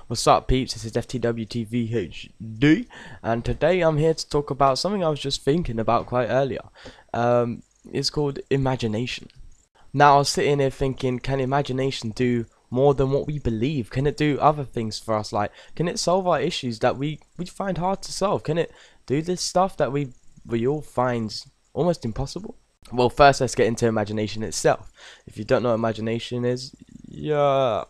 What's up, peeps? This is FTWTVHD, and today I'm here to talk about something I was just thinking about quite earlier. It's called imagination. Now, I was sitting here thinking, can imagination do more than what we believe? Can it do other things for us? Like, can it solve our issues that we find hard to solve? Can it do this stuff that we all find almost impossible? Well, first let's get into imagination itself. If you don't know what imagination is, you're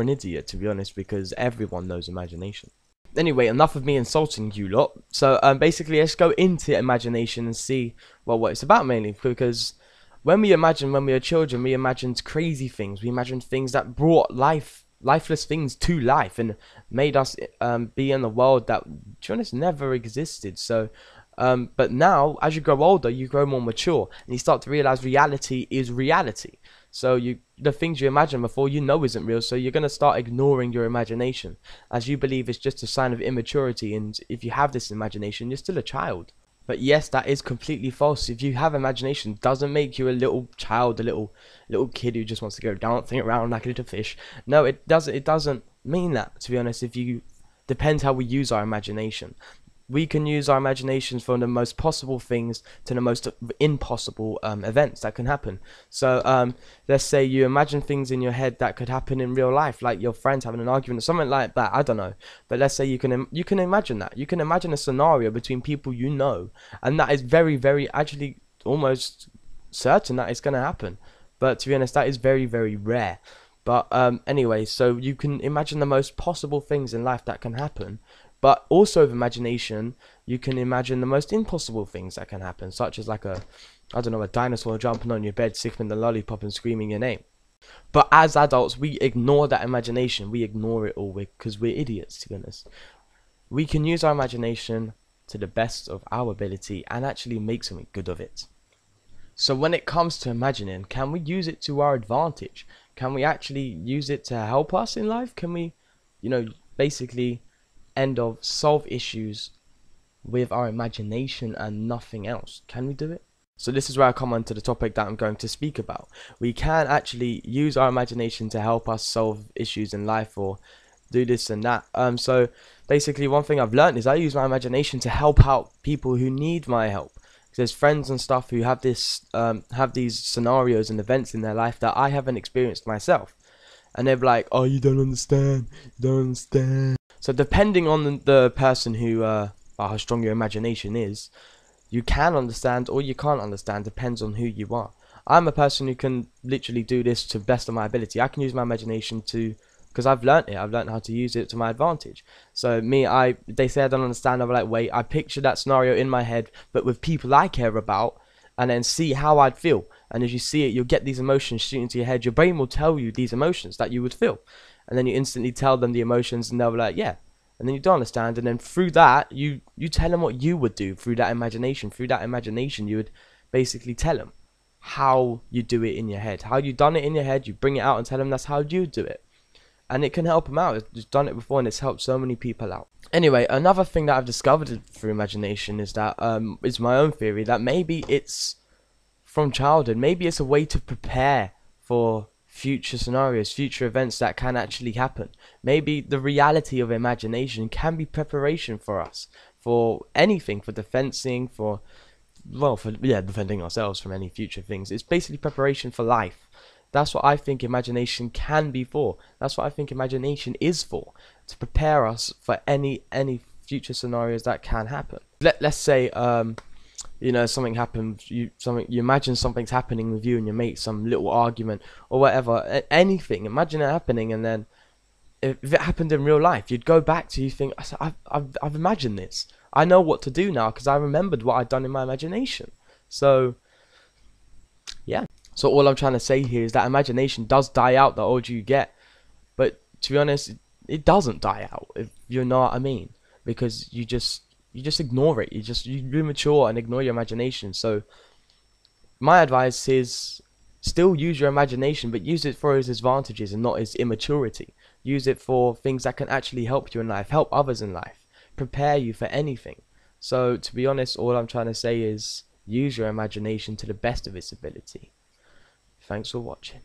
an idiot, to be honest, because everyone knows imagination. Anyway, enough of me insulting you lot. So basically, let's go into imagination and see what it's about mainly. Because when we were children, we imagined crazy things. We imagined things that brought lifeless things to life and made us be in a world that, to be honest, never existed. So but now, as you grow older, you grow more mature, and you start to realize reality is reality. So the things you imagine before, isn't real, so you're going to start ignoring your imagination, as you believe it's just a sign of immaturity, and if you have this imagination, you're still a child. But yes, that is completely false. If you have imagination, it doesn't make you a little child, a little kid who just wants to go dancing around like a little fish. No, it doesn't mean that, to be honest. Depends how we use our imagination. We can use our imaginations from the most possible things to the most impossible events that can happen. So let's say you imagine things in your head that could happen in real life, like your friends having an argument or something like that. I don't know, but let's say you can imagine that. You can imagine a scenario between people you know, and that is very, very, actually almost certain that it's going to happen. But to be honest, that is very, very rare. But anyway, so you can imagine the most possible things in life that can happen. But also with imagination, you can imagine the most impossible things that can happen, such as like a dinosaur jumping on your bed, sipping the lollipop and screaming your name. But as adults, we ignore that imagination. We ignore it all because we're idiots, to be honest. We can use our imagination to the best of our ability and actually make something good of it. So when it comes to imagining, can we use it to our advantage? Can we actually use it to help us in life? Can we, basically solve issues with our imagination and nothing else? Can we do it? So this is where I come on to the topic that I'm going to speak about. We can actually use our imagination to help us solve issues in life or do this and that. So basically, one thing I've learned is I use my imagination to help out people who need my help. There's friends and stuff who have these scenarios and events in their life that I haven't experienced myself, and they're like, "Oh, you don't understand. You don't understand." So depending on the person how strong your imagination is, you can understand or you can't understand. Depends on who you are. I'm a person who can literally do this to the best of my ability. I can use my imagination because I've learned it. I've learned how to use it to my advantage. So they say I don't understand. I'm like, wait, I picture that scenario in my head, but with people I care about, and then see how I'd feel. And as you see it, you'll get these emotions shooting into your head. Your brain will tell you these emotions that you would feel. And then you instantly tell them the emotions, and they'll be like, yeah. And then you don't understand, and then through that, you tell them what you would do through that imagination. Through that imagination, you would basically tell them how you do it in your head. How you done it in your head, you bring it out and tell them that's how you do it. And it can help them out. It's done it before, and it's helped so many people out. Anyway, another thing that I've discovered through imagination is that, it's my own theory, that maybe it's from childhood. Maybe it's a way to prepare for future scenarios, future events that can actually happen. Maybe the reality of imagination can be preparation for us, for anything, for defending ourselves from any future things. It's basically preparation for life. That's what I think imagination can be for. That's what I think imagination is for, to prepare us for any future scenarios that can happen. Let's say something happens, you imagine something's happening with you and your mate, some little argument or whatever, anything. Imagine it happening, and then if it happened in real life, you'd go back to, you think, I've imagined this. I know what to do now because I remembered what I'd done in my imagination. So yeah. So all I'm trying to say here is that imagination does die out the older you get, but to be honest, it doesn't die out, if you know what I mean, because you just ignore it. You mature and ignore your imagination. So my advice is still use your imagination, but use it for its advantages and not its immaturity. Use it for things that can actually help you in life, help others in life, prepare you for anything. So to be honest, all I'm trying to say is use your imagination to the best of its ability. Thanks for watching.